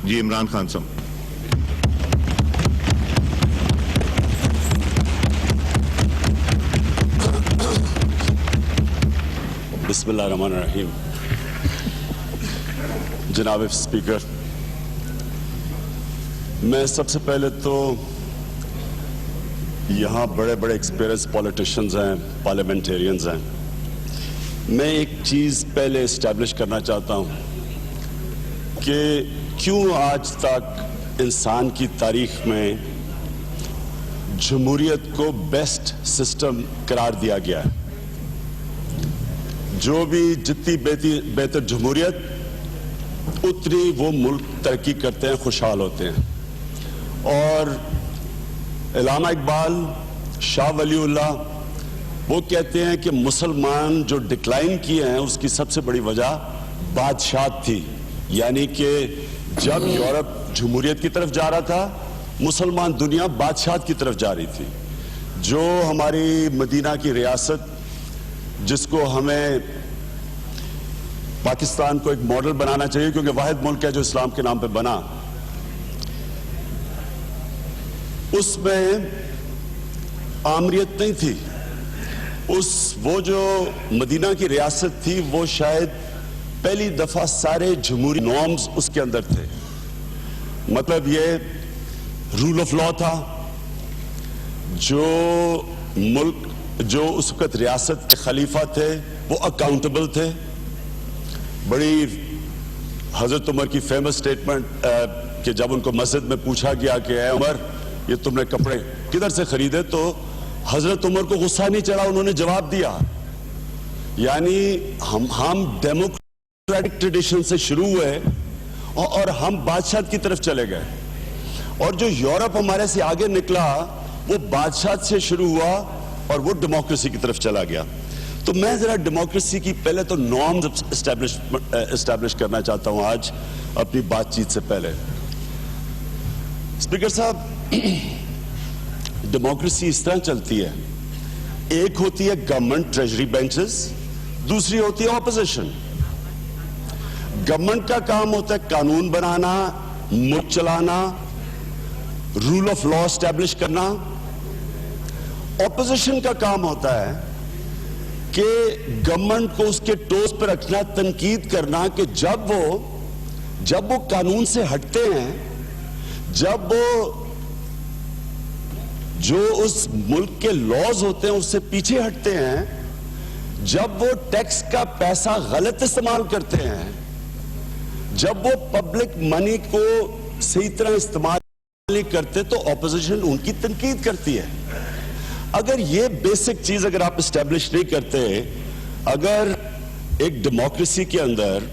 جی عمران خان صاحب. بسم اللہ الرحمن الرحیم. جناب اسپیکر، میں سب سے پہلے تو یہاں بڑے بڑے ایکسپیرئنس پولیٹیشنز ہیں، پارلیمنٹیرینز ہیں. میں ایک چیز پہلے اسٹیبلش کرنا چاہتا ہوں کہ کیوں آج تک انسان کی تاریخ میں جمہوریت کو بیسٹ سسٹم قرار دیا گیا ہے. جو بھی جتنی بہتر جمہوریت اتنی وہ ملک ترقی کرتے ہیں، خوشحال ہوتے ہیں. اور علامہ اقبال، شاہ ولی اللہ وہ کہتے ہیں کہ مسلمان جو ڈکلائن کیے ہیں اس کی سب سے بڑی وجہ بادشاہت تھی. یعنی کہ جب یورپ جمہوریت کی طرف جا رہا تھا، مسلمان دنیا بادشاہت کی طرف جا رہی تھی. جو ہماری مدینہ کی ریاست جس کو ہمیں پاکستان کو ایک ماڈل بنانا چاہیے کیونکہ واحد ملک ہے جو اسلام کے نام پہ بنا، اس میں آمریت نہیں تھی. وہ جو مدینہ کی ریاست تھی وہ شاید پہلی دفعہ سارے جمہوری نارمز اس کے اندر تھے. مطلب یہ رول آف لا تھا. جو ملک جو اس وقت ریاست کے خلیفہ تھے وہ اکاؤنٹیبل تھے. بڑی حضرت عمر کی فیمس سٹیٹمنٹ کہ جب ان کو مسجد میں پوچھا گیا کہ اے عمر یہ تم نے کپڑے کدھر سے خریدے، تو حضرت عمر کو غصہ نہیں چڑھا، انہوں نے جواب دیا. یعنی ہم ڈیموکریٹک ٹریڈیشن سے شروع ہوئے اور ہم بادشاہت کی طرف چلے گئے. اور جو یورپ ہمارے سے آگے نکلا وہ بادشاہت سے شروع ہوا اور وہ ڈیموکریسی کی طرف چلا گیا. تو میں ذرا ڈیموکریسی کی پہلے تو نارمز اسٹیبلش کرنا چاہتا ہوں آج اپنی بات چیت سے پہلے. اسپیکر صاحب، ڈیموکریسی اس طرح چلتی ہے، ایک ہوتی ہے گورنمنٹ ٹریجری بینچز، دوسری ہوتی ہے اپوزیشن. گورنمنٹ کا کام ہوتا ہے قانون بنانا، ملک چلانا، رول آف لا اسٹیبلش کرنا. اپوزیشن کا کام ہوتا ہے کہ گورنمنٹ کو اس کے ٹوز پر رکھنا، تنقید کرنا کہ جب وہ قانون سے ہٹتے ہیں، جب وہ جو اس ملک کے لاز ہوتے ہیں اس سے پیچھے ہٹتے ہیں، جب وہ ٹیکس کا پیسہ غلط استعمال کرتے ہیں، جب وہ پبلک منی کو صحیح طرح استعمال نہیں کرتے، تو اپوزیشن ان کی تنقید کرتی ہے. اگر یہ بیسک چیز اگر آپ اسٹیبلش نہیں کرتے، اگر ایک ڈیموکریسی کے اندر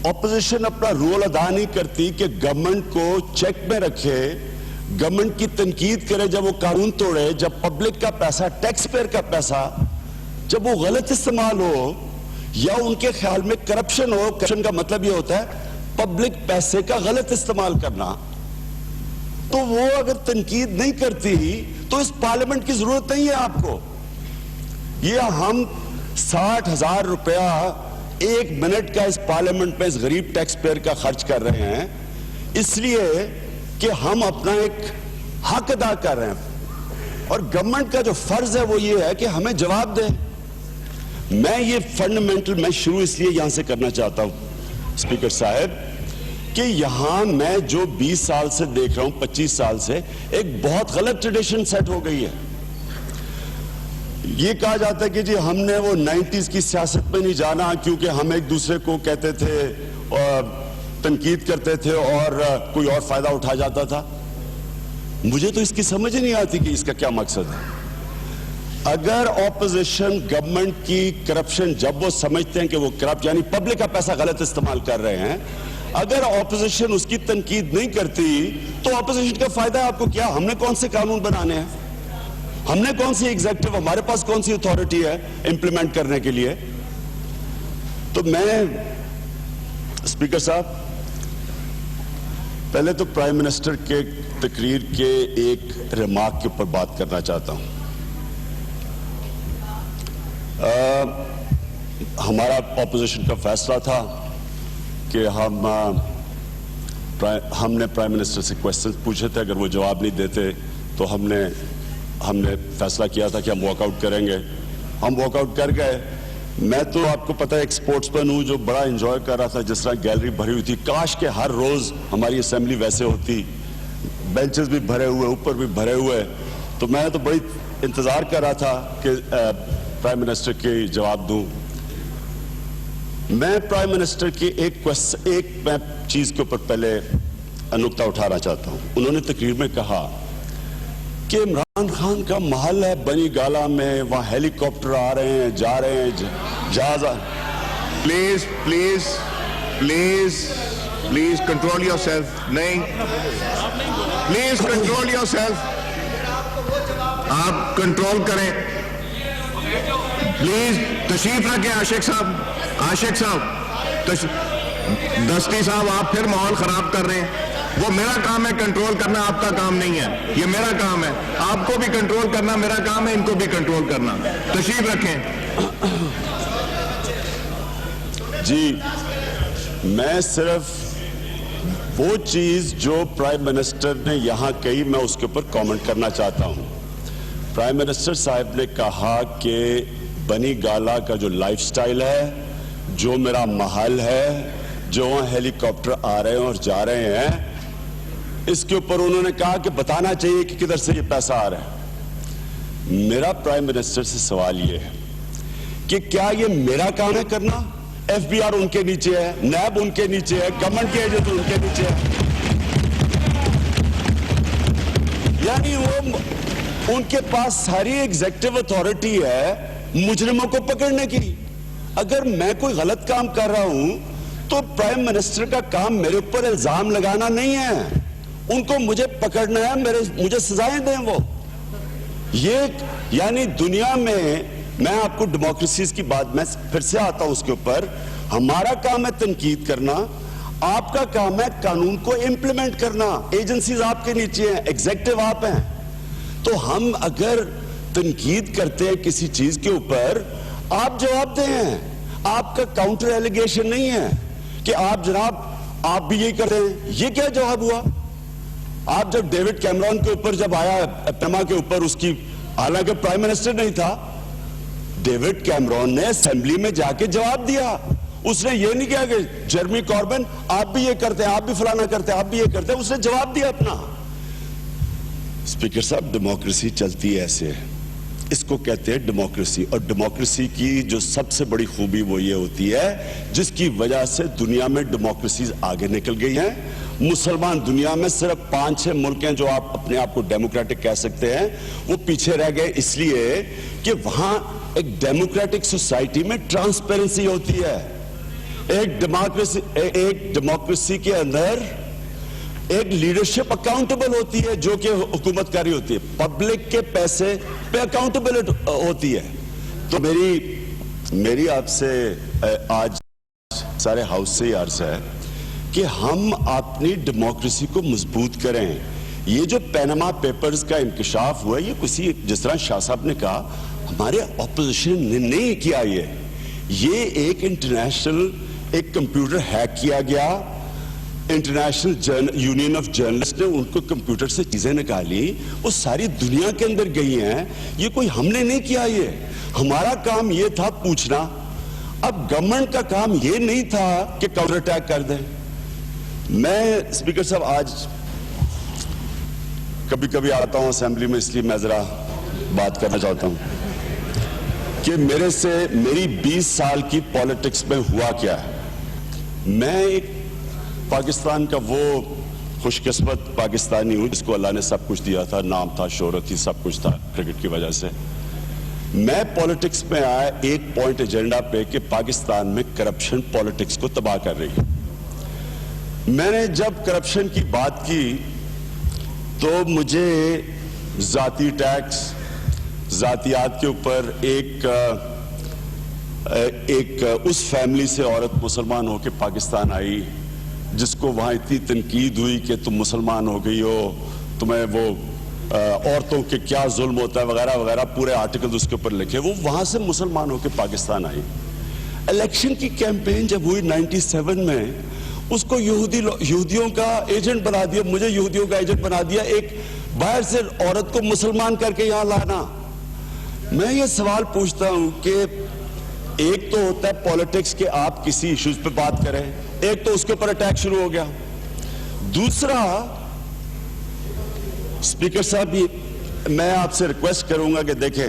اپوزیشن اپنا رول ادا نہیں کرتی کہ گورنمنٹ کو چیک میں رکھے، گورنمنٹ کی تنقید کرے جب وہ قانون توڑے، جب پبلک کا پیسہ، ٹیکس پیئر کا پیسہ جب وہ غلط استعمال ہو یا ان کے خیال میں کرپشن ہو. کرپشن کا مطلب یہ ہوتا ہے پبلک پیسے کا غلط استعمال کرنا. تو وہ اگر تنقید نہیں کرتی تو اس پارلیمنٹ کی ضرورت نہیں ہے آپ کو. یہ ہم 60,000 روپیہ ایک منٹ کا اس پارلیمنٹ میں اس غریب ٹیکس پیئر کا خرچ کر رہے ہیں اس لیے کہ ہم اپنا ایک حق ادا کر رہے ہیں. اور گورنمنٹ کا جو فرض ہے وہ یہ ہے کہ ہمیں جواب دے. میں یہ فنڈامنٹل میں شروع اس لیے یہاں سے کرنا چاہتا ہوں اسپیکر صاحب کہ یہاں میں جو 20 سال سے دیکھ رہا ہوں، 25 سال سے ایک بہت غلط ٹریڈیشن سیٹ ہو گئی ہے. یہ کہا جاتا ہے کہ جی ہم نے وہ 90s کی سیاست میں نہیں جانا کیونکہ ہم ایک دوسرے کو کہتے تھے اور تنقید کرتے تھے اور کوئی اور فائدہ اٹھا جاتا تھا. مجھے تو اس کی سمجھ ہی نہیں آتی کہ اس کا کیا مقصد ہے. اگر اپوزیشن گورنمنٹ کی کرپشن جب وہ سمجھتے ہیں کہ وہ کرپٹ یعنی پبلک کا پیسہ غلط استعمال کر رہے ہیں، اگر اپوزیشن اس کی تنقید نہیں کرتی تو اپوزیشن کا فائدہ آپ کو کیا؟ ہم نے کون سے قانون بنانے ہیں؟ ہم نے کون سی ایگزیکٹو، ہمارے پاس کون سی اتھارٹی ہے امپلیمنٹ کرنے کے لیے؟ تو میں اسپیکر صاحب پہلے تو پرائم منسٹر کے تقریر کے ایک ریمارک کے اوپر بات کرنا چاہتا ہوں. ہمارا اپوزیشن کا فیصلہ تھا کہ ہم ہم نے پرائم منسٹر سے کوشچن پوچھے تھے, اگر وہ جواب نہیں دیتے تو ہم نے فیصلہ کیا تھا کہ ہم واک آؤٹ کریں گے. ہم واک آؤٹ کر گئے. میں تو آپ کو پتہ ہے ایک سپورٹس مین ہوں جو بڑا انجوائے کر رہا تھا, جس طرح گیلری بھری ہوئی تھی. کاش کہ ہر روز ہماری اسمبلی ویسے ہوتی, بینچز بھی بھرے ہوئے, اوپر بھی بھرے ہوئے. تو میں تو بڑی انتظار کر رہا تھا کہ پرائم منسٹر کی جواب دوں. میں پرائم منسٹر کی ایک میں چیز کے اوپر پہلے نقطہ اٹھانا چاہتا ہوں. انہوں نے تقریر میں کہا کہ عمران خان کا محل ہے بنی گالا میں, وہاں ہیلی کاپٹر آ رہے ہیں, جا رہے ہیں, جہاز. Please please please please control your self. نہیں, پلیز کنٹرول یور سیلف. آپ کنٹرول کریں پلیز. تشریف رکھیں عاشق صاحب. عاشق صاحب, دستی صاحب, آپ پھر ماحول خراب کر رہے ہیں. وہ میرا کام ہے کنٹرول کرنا, آپ کا کام نہیں ہے. یہ میرا کام ہے. آپ کو بھی کنٹرول کرنا میرا کام ہے, ان کو بھی کنٹرول کرنا. تشریف رکھیں. جی, میں صرف وہ چیز جو پرائم منسٹر نے یہاں کہی, میں اس کے اوپر کامنٹ کرنا چاہتا ہوں. پرائم منسٹر صاحب نے کہا کہ بنی گالا کا جو لائف سٹائل ہے, جو میرا محل ہے, جو وہاں ہیلی کاپٹر آ رہے ہیں اور جا رہے ہیں, اس کے اوپر انہوں نے کہا کہ بتانا چاہیے کہ کدھر سے یہ پیسہ آ رہا ہے. میرا پرائم منسٹر سے سوال یہ ہے کہ کیا یہ میرا کام ہے کرنا؟ ایف بی آر ان کے نیچے ہے, نیب ان کے نیچے ہے, گورنمنٹ کے ایجنٹ ان کے نیچے ہے. یعنی وہ ان کے پاس ساری ایگزیکٹو اتھارٹی ہے مجرموں کو پکڑنے کی. اگر میں کوئی غلط کام کر رہا ہوں تو پرائم منسٹر کا کام میرے اوپر الزام لگانا نہیں ہے, ان کو مجھے پکڑنا ہے, مجھے سزائیں دیں وہ. یہ یعنی دنیا میں آپ کو ڈیموکریسیز کی بات, میں پھر سے آتا ہوں اس کے اوپر. ہمارا کام ہے تنقید کرنا, آپ کا کام ہے قانون کو امپلیمنٹ کرنا. ایجنسیز آپ کے نیچے ہیں, ایگزیکٹو آپ ہیں. تو ہم اگر تنقید کرتے ہیں کسی چیز کے اوپر, آپ جواب دیں ہیں. آپ کا کاؤنٹر ایلیگیشن نہیں ہے کہ آپ جناب آپ بھی یہی کرتے ہیں. یہ کیا جواب ہوا؟ آپ جب ڈیوڈ کیمرون کے اوپر جب آیا پیما کے اوپر, اس کی حالانکہ پرائم منسٹر نہیں تھا, ڈیوڈ کیمرون نے اسمبلی میں جا کے جواب دیا. اس نے یہ نہیں کہا کہ جرمی کاربن آپ بھی یہ کرتے ہیں, آپ بھی فلانا کرتے ہیں, آپ بھی یہ کرتے ہیں. اس نے جواب دیا اپنا. اسپیکر صاحب, ڈیموکریسی چلتی ہے ایسے, اس کو کہتے ہیں ڈیموکریسی. اور ڈیموکریسی کی جو سب سے بڑی خوبی وہ یہ ہوتی ہے, جس کی وجہ سے دنیا میں ڈیموکریسیز آگے نکل گئی ہیں. مسلمان دنیا میں صرف 5-6 ملک ہیں جو آپ اپنے آپ کو ڈیموکریٹک کہہ سکتے ہیں, وہ پیچھے رہ گئے اس لیے کہ وہاں ایک ڈیموکریٹک سوسائٹی میں ٹرانسپیرنسی ہوتی ہے. ایک ڈیموکریسی کے اندر ایک لیڈرشپ اکاؤنٹیبل ہوتی ہے جو کہ حکومت کاری ہوتی ہے, پبلک کے پیسے پہ اکاؤنٹیبل ہوتی ہے. تو میری آپ سے آج سارے ہاؤس سے عرض ہے کہ ہم اپنی ڈیموکریسی کو مضبوط کریں. یہ جو پیناما پیپرز کا انکشاف ہوا, یہ کسی جس طرح شاہ صاحب نے کہا, ہمارے اپوزیشن نے نہیں کیا. یہ ایک انٹرنیشنل ایک کمپیوٹر ہیک کیا گیا, انٹرنیشنل یونین آف جرنلسٹ نے ان کو کمپیوٹر سے چیزیں نکالی, وہ ساری دنیا کے اندر گئی ہیں. یہ کوئی ہم نے نہیں کیا, یہ ہمارا کام یہ تھا پوچھنا. اب گورنمنٹ کا کام یہ نہیں تھا کہ کاؤنٹر اٹیک کر دیں. میں اسپیکر صاحب آج کبھی کبھی آتا ہوں اسمبلی میں, اس لیے میں ذرا بات کرنا چاہتا ہوں کہ میری 20 سال کی پالیٹکس میں ہوا کیا ہے. میں ایک پاکستان کا وہ خوش قسمت پاکستانی ہوں جس کو اللہ نے سب کچھ دیا تھا, نام تھا, شہرت تھی, سب کچھ تھا کرکٹ کی وجہ سے. میں پالیٹکس میں آیا ایک پوائنٹ ایجنڈا پہ کہ پاکستان میں کرپشن پالیٹکس کو تباہ کر رہی ہے. میں نے جب کرپشن کی بات کی تو مجھے ذاتی ٹیکس, ذاتیات کے اوپر ایک اس فیملی سے عورت مسلمان ہو کے پاکستان آئی جس کو وہاں اتنی تنقید ہوئی کہ تم مسلمان ہو گئی ہو, تمہیں وہ عورتوں کے کیا ظلم ہوتا ہے وغیرہ وغیرہ, پورے آرٹیکل اس کے اوپر لکھے. وہ وہاں سے مسلمان ہو کے پاکستان آئی. الیکشن کی کیمپین جب ہوئی 97 میں, اس کو یہودیوں کا ایجنٹ بنا دیا, مجھے یہودیوں کا ایجنٹ بنا دیا, ایک باہر سے عورت کو مسلمان کر کے یہاں لانا. میں یہ سوال پوچھتا ہوں کہ ایک تو ہوتا ہے پولیٹکس کہ آپ کسی ایشوز پہ بات کریں, ایک تو اس کے اوپر اٹیک شروع ہو گیا. دوسرا, اسپیکر صاحب میں آپ سے ریکویسٹ کروں گا کہ دیکھیں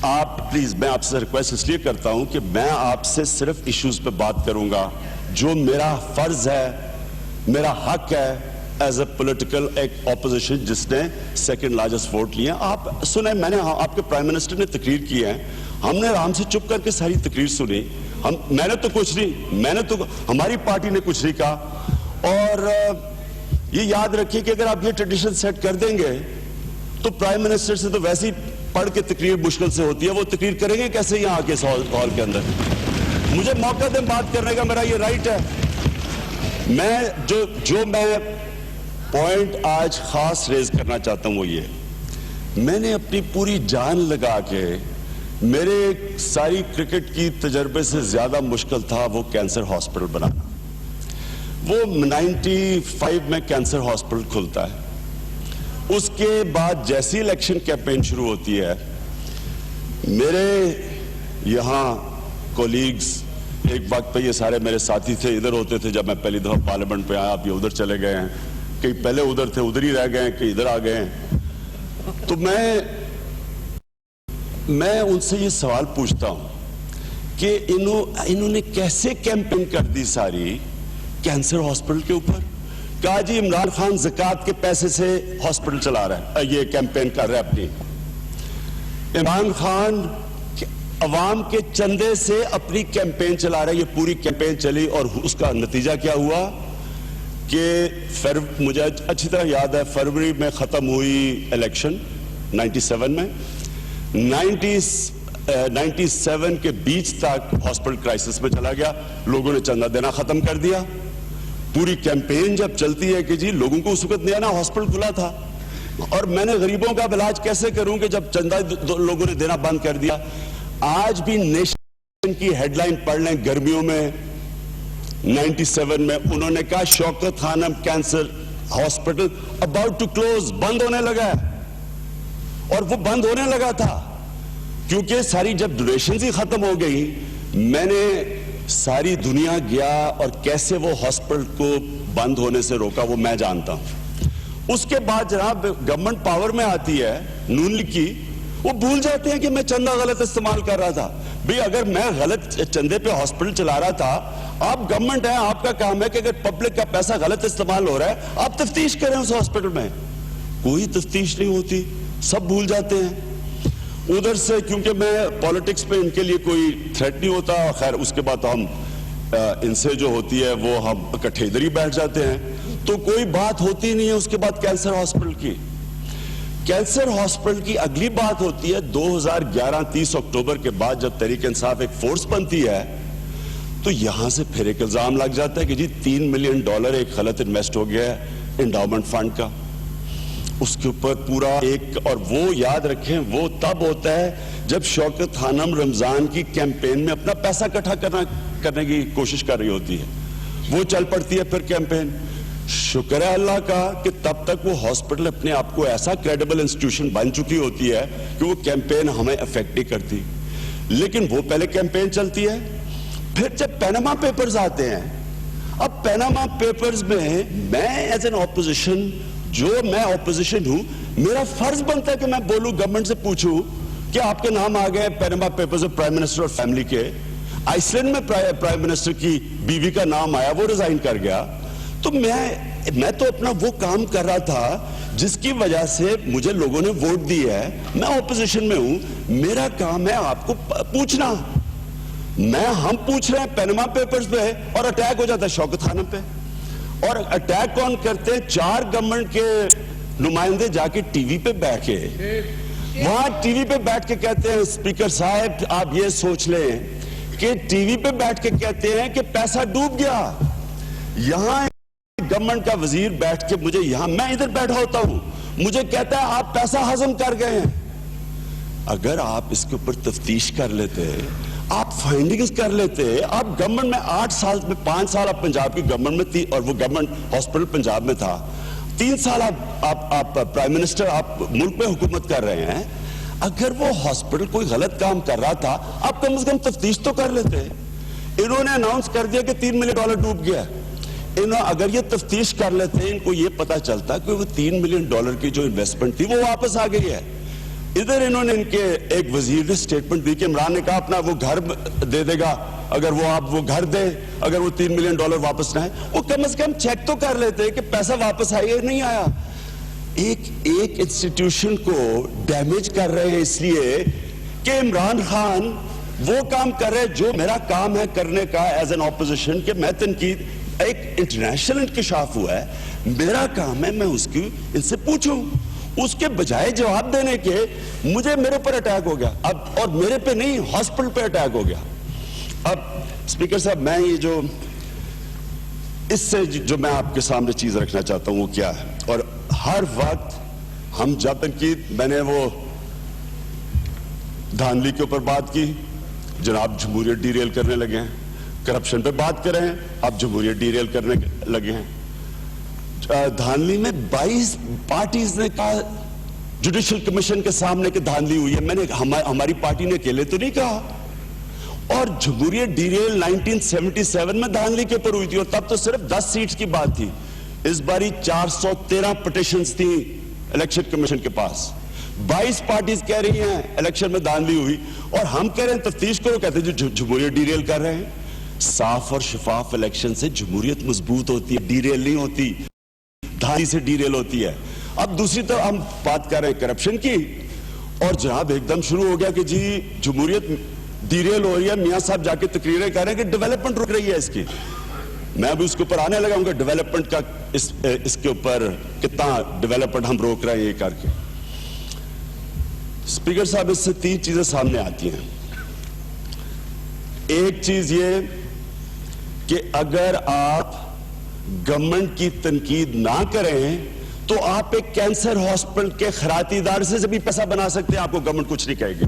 آپ پلیز, میں آپ سے ریکویسٹ اس لیے کرتا ہوں کہ میں آپ سے صرف ایشوز پہ بات کروں گا جو میرا فرض ہے, میرا حق ہے ایز اے پولیٹیکل ایک اپوزیشن جس نے سیکنڈ لارجسٹ ووٹ لیا. آپ سنیں, میں نے آپ کے پرائم منسٹر نے تقریر کی ہے, ہم نے آرام سے چپ کر کے ساری تقریر سنی. میں نے تو کچھ نہیں, ہماری پارٹی نے کچھ نہیں کہا. اور یہ یاد رکھیے کہ اگر آپ یہ ٹریڈیشن سیٹ کر دیں گے تو پرائم منسٹر سے تو ویسے ہی پڑھ کے تقریر مشکل سے ہوتی ہے, وہ تقریر کریں گے کیسے یہاں آ کے ہال کے اندر. مجھے موقع دیں بات کرنے کا, میرا یہ رائٹ ہے. میں جو میں پوائنٹ آج خاص ریز کرنا چاہتا ہوں وہ یہ, میں نے اپنی پوری جان لگا کے, میرے ساری کرکٹ کی تجربے سے زیادہ مشکل تھا وہ کینسر ہاسپٹل بنانا. وہ 95 میں کینسر ہاسپٹل کھلتا ہے. اس کے بعد جیسی الیکشن کیمپین شروع ہوتی ہے, میرے یہاں کولیگز, ایک وقت پہ یہ سارے میرے ساتھی تھے, ادھر ہوتے تھے جب میں پہلی دفعہ پارلیمنٹ پہ آیا, اب یہ ادھر چلے گئے ہیں, کئی پہلے ادھر تھے ادھر ہی رہ گئے ہیں, کئی ادھر آ گئے ہیں. تو میں ان سے یہ سوال پوچھتا ہوں کہ انہوں نے کیسے کیمپین کر دی ساری کینسر ہاسپٹل کے اوپر. کہا جی عمران خان زکوٰۃ کے پیسے سے ہاسپٹل چلا رہا ہے, یہ کیمپین کر رہا ہے اپنی. عمران خان عوام کے چندے سے اپنی کیمپین چلا رہا ہے. یہ پوری کیمپین چلی اور اس کا نتیجہ کیا ہوا کہ مجھے اچھی طرح یاد ہے فروری میں ختم ہوئی الیکشن 97 میں. 97 کے بیچ تک ہاسپٹل کرائسس میں چلا گیا, لوگوں نے چندہ دینا ختم کر دیا. پوری کیمپین جب چلتی ہے کہ جی لوگوں کو اس وقت نیا ہاسپٹل کھلا تھا اور میں نے غریبوں کا علاج کیسے کروں کہ جب چندہ لوگوں نے دینا بند کر دیا. آج بھی نیشن کی ہیڈ لائن پڑھ لیں, گرمیوں میں 97 میں انہوں نے کہا Shaukat Khanum cancer hospital about to close, بند ہونے لگا ہے. اور وہ بند ہونے لگا تھا کیونکہ ساری جب ڈونیشنز ہی ختم ہو گئی. میں نے ساری دنیا گیا اور کیسے وہ ہاسپٹل کو بند ہونے سے روکا وہ میں جانتا ہوں. اس کے بعد جناب گورنمنٹ پاور میں آتی ہے نون لیگ کی, وہ بھول جاتے ہیں کہ میں چندہ غلط استعمال کر رہا تھا. بھئی اگر میں غلط چندے پہ ہاسپٹل چلا رہا تھا, آپ گورنمنٹ ہیں, آپ کا کام ہے کہ اگر پبلک کا پیسہ غلط استعمال ہو رہا ہے آپ تفتیش کریں اس ہاسپٹل میں. کوئی تفتیش نہیں ہوتی, سب بھول جاتے ہیں. ادھر سے کیونکہ میں پولیٹکس پہ ان کے لیے کوئی تھریٹ نہیں ہوتا, خیر اس کے بعد ہم ان سے جو ہوتی ہے وہ ہم اکٹھے ادھر ہی بیٹھ جاتے ہیں, تو کوئی بات ہوتی نہیں ہے. اس کے بعد کینسر ہاسپٹل کی اگلی بات ہوتی ہے 2011 30 اکتوبر کے بعد جب تحریک انصاف ایک فورس بنتی ہے, تو یہاں سے پھر ایک الزام لگ جاتا ہے کہ جی $3 ملین ایک غلط انویسٹ ہو گیا ہے انڈاؤمنٹ فنڈ کا. اس کے اوپر پورا ایک, اور وہ یاد رکھیں وہ تب ہوتا ہے جب شوکت خانم رمضان کی کیمپین میں اپنا پیسہ اکٹھا کرنے کی کوشش کر رہی ہوتی ہے. وہ چل پڑتی ہے پھر کیمپین. شکر ہے اللہ کا کہ تب تک وہ ہاسپٹل اپنے آپ کو ایسا کریڈیبل انسٹیٹیوشن بن چکی ہوتی ہے کہ وہ کیمپین ہمیں افیکٹ نہیں کرتی. لیکن وہ پہلے کیمپین چلتی ہے. پھر جب پیناما پیپرز آتے ہیں, اب پیناما پیپرز میں ایز این اپوزیشن, جو میں اپوزیشن ہوں, میرا فرض بنتا ہے کہ میں بولوں, گورنمنٹ سے پوچھوں کہ آپ کے نام آ گئے پیناما پیپرز اور پرائم منسٹر اور فیملی کے. آئس لینڈ میں پرائم منسٹر کی بیوی کا نام آیا, وہ ریزائن کر گیا. تو میں تو اپنا وہ کام کر رہا تھا جس کی وجہ سے مجھے لوگوں نے ووٹ دی ہے. میں اپوزیشن میں ہوں, میرا کام ہے آپ کو پوچھنا. ہم پوچھ رہے ہیں پیناما پیپرز پہ اور اٹیک ہو جاتا ہے شوکت خانم پہ. اور اٹیک کون کرتے ہیں؟ 4 گورنمنٹ کے نمائندے جا کے ٹی وی پہ بیٹھ کے, وہاں ٹی وی پہ بیٹھ کے کہتے ہیں اسپیکر صاحب آپ یہ سوچ لیں کہ ٹی وی پہ بیٹھ کے کہتے ہیں کہ پیسہ ڈوب گیا. یہاں گورنمنٹ کا وزیر بیٹھ کے مجھے, یہاں میں ادھر بیٹھا ہوتا ہوں, مجھے کہتا ہے آپ پیسہ ہضم کر گئے ہیں. اگر آپ اس کے اوپر تفتیش کر لیتے, آپ فائنڈنگز کر لیتے. آپ گورنمنٹ میں 8 سال میں 5 سال آپ پنجاب کی گورنمنٹ میں تھی اور وہ گورنمنٹ ہاسپٹل پنجاب میں تھا. 3 سال آپ پرائم منسٹر آپ ملک پہ حکومت کر رہے ہیں. اگر وہ ہاسپٹل کوئی غلط کام کر رہا تھا آپ کم از کم تفتیش تو کر لیتے. انہوں نے اناؤنس کر دیا کہ $3 ملین ڈوب گیا. اگر یہ تفتیش کر لیتے ان کو یہ پتا چلتا کہ وہ $3 ملین کی جو انویسٹمنٹ تھی وہ واپس آ گئی ہے. ادھر انہوں نے ان کے ایک وزیر نے سٹیٹمنٹ دی کہ عمران نے کہا اپنا وہ گھر دے دے گا اگر وہ آپ وہ گھر دے اگر وہ $3 ملین واپس نہ ہے. وہ کم از کم چیک تو کر لیتے کہ پیسہ واپس آیا یا نہیں آیا. ایک انسٹیٹیوشن کو ڈیمیج کر رہے ہیں اس لیے کہ عمران خان وہ کام کر رہے جو میرا کام ہے کرنے کا ایز این اپوزیشن کہ میں تنقید ایک انٹرنیشنل انکشاف ہوا ہے میرا کام ہے میں اس کی ان سے پوچھوں. اس کے بجائے جواب دینے کے مجھے میرے پر اٹیک ہو گیا اب اور میرے پہ نہیں ہاسپٹل پہ اٹیک ہو گیا. اب اسپیکر صاحب میں یہ جو اس سے جو میں آپ کے سامنے چیز رکھنا چاہتا ہوں وہ کیا ہے. اور ہر وقت ہم جب تنقید میں نے وہ دھاندلی کے اوپر بات کی جناب جمہوریت ڈی ریل کرنے لگے ہیں. کرپشن پہ بات کریں اب جمہوریت ڈی ریل کرنے لگے ہیں. دھاندلی میں 22 پارٹیز نے کہا جوڈیشل کمیشن کے سامنے کہ دھاندلی ہوئی ہے. میں نے ہماری پارٹی نے اکیلے تو نہیں کہا. اور جمہوریت ڈی ریل 1977 میں دھاندلی کے اوپر ہوئی تھی اور تب تو صرف 10 سیٹس کی بات تھی. اس باری 413 پٹیشنز تھیں الیکشن کمیشن کے پاس. 22 پارٹیز کہہ رہی ہیں الیکشن میں دھاندلی ہوئی اور ہم کہہ رہے ہیں تفتیش کرو. کہتے ہیں جو جمہوریت ڈی ریل کر رہے ہیں. صاف اور شفاف الیکشن سے جمہوریت مضبوط ہوتی ہے ڈی ریل نہیں ہوتی. دھاندلی سے ڈی ریل ہوتی ہے. اب دوسری طرف ہم بات کر رہے ہیں کرپشن کی اور جناب ایک دم شروع ہو گیا کہ جی جمہوریت ڈی ریل ہو رہی ہے. میاں صاحب جا کے تقریریں کر رہے ہیں کہ ڈیولپمنٹ رک رہی ہے اس کی. میں ابھی اس کے اوپر آنے لگا ہوں کہ ڈیولپمنٹ کا اس کے اوپر کتنا ڈیولپمنٹ ہم روک رہے ہیں یہ کر کے. اسپیکر صاحب اس سے 3 چیزیں سامنے آتی ہیں. ایک چیز یہ کہ اگر آپ گورنمنٹ کی تنقید نہ کریں تو آپ ایک کینسر ہاسپٹل کے خیراتی ادارے سے بھی پیسہ بنا سکتے ہیں. آپ کو گورنمنٹ کچھ نہیں کہے گی.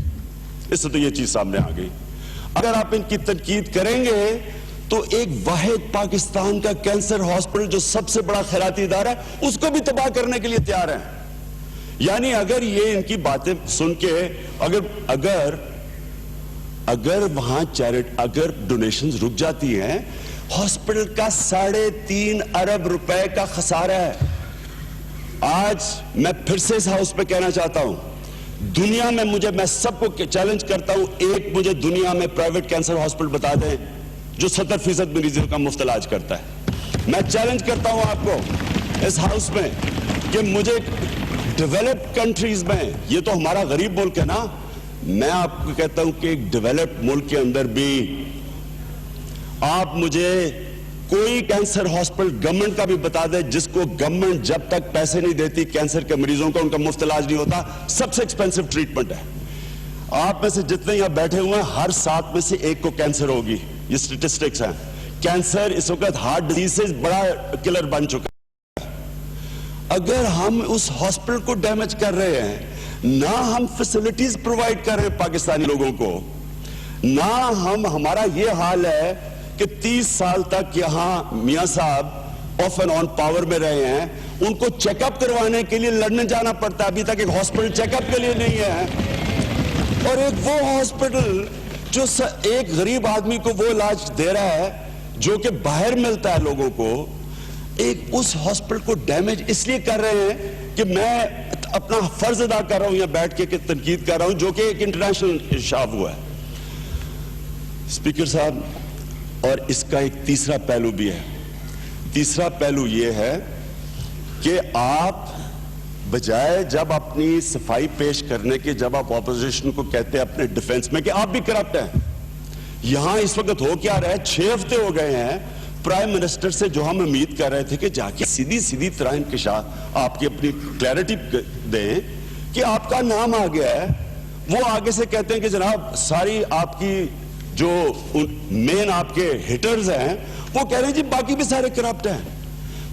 اس سے تو یہ چیز سامنے آ گئی. اگر آپ ان کی تنقید کریں گے تو ایک واحد پاکستان کا کینسر ہاسپٹل جو سب سے بڑا خیراتی ادارہ ہے اس کو بھی تباہ کرنے کے لیے تیار ہیں. یعنی اگر یہ ان کی باتیں سن کے اگر وہاں اگر ڈونیشنز رک جاتی ہیں ہاسپٹل کا 3.5 ارب روپے کا خسارہ ہے. آج میں پھر سے اس ہاؤس پہ کہنا چاہتا ہوں دنیا میں میں سب کو چیلنج کرتا ہوں ایک مجھے دنیا میں پرائیویٹ کینسر ہاسپٹل بتا دیں جو 70% مریضوں کا مفت علاج کرتا ہے. میں چیلنج کرتا ہوں آپ کو اس ہاؤس میں کہ مجھے ڈیولپڈ کنٹریز میں یہ تو ہمارا غریب ملک ہے نا میں آپ کو کہتا ہوں کہ ایک ڈیولپڈ ملک کے اندر بھی آپ مجھے کوئی کینسر ہاسپٹل گورنمنٹ کا بھی بتا دے جس کو گورنمنٹ جب تک پیسے نہیں دیتی کینسر کے مریضوں کا ان کا مفت علاج نہیں ہوتا. سب سے ایکسپینسو ٹریٹمنٹ ہے. آپ میں سے جتنے یہاں بیٹھے ہوئے ہیں ہر 7 میں سے 1 کو کینسر ہوگی. یہ سٹیٹسٹکس ہیں. کینسر اس وقت ہارٹ ڈیزیز سے بڑا کلر بن چکا ہے. اگر ہم اس ہاسپٹل کو ڈیمیج کر رہے ہیں نہ ہم فیسلٹیز پرووائڈ کر رہے ہیں پاکستانی لوگوں کو نہ ہمارا یہ حال ہے کہ 30 سال تک یہاں میاں صاحب آف اینڈ آن پاور میں رہے ہیں ان کو چیک اپ کروانے کے لیے لڑنے جانا پڑتا ہے. ابھی تک ایک ہاسپٹل چیک اپ کے لیے نہیں ہے. اور ایک وہ ہاسپٹل جو ایک غریب آدمی کو وہ علاج دے رہا ہے جو کہ باہر ملتا ہے لوگوں کو ایک اس ہاسپٹل کو ڈیمیج اس لیے کر رہے ہیں کہ میں اپنا فرض ادا کر رہا ہوں یہاں بیٹھ کے تنقید کر رہا ہوں جو کہ ایک انٹرنیشنل انکشاف ہوا ہے. اسپیکر صاحب اور اس کا ایک تیسرا پہلو بھی ہے. تیسرا پہلو یہ ہے کہ آپ بجائے جب اپنی صفائی پیش کرنے کے جب آپ اپوزیشن کو کہتے ہیں اپنے ڈیفنس میں کہ آپ بھی کرپٹ ہیں یہاں اس وقت ہو کیا رہا ہے 6 ہفتے ہو گئے ہیں پرائم منسٹر سے جو ہم امید کر رہے تھے کہ جا کے سیدھی طرح انکشاف آپ کی اپنی کلیئرٹی دیں کہ آپ کا نام آ گیا ہے. وہ آگے سے کہتے ہیں کہ جناب ساری آپ کی جو مین آپ کے ہٹرز ہیں وہ کہہ رہے ہیں جی باقی بھی سارے کرپٹ ہیں.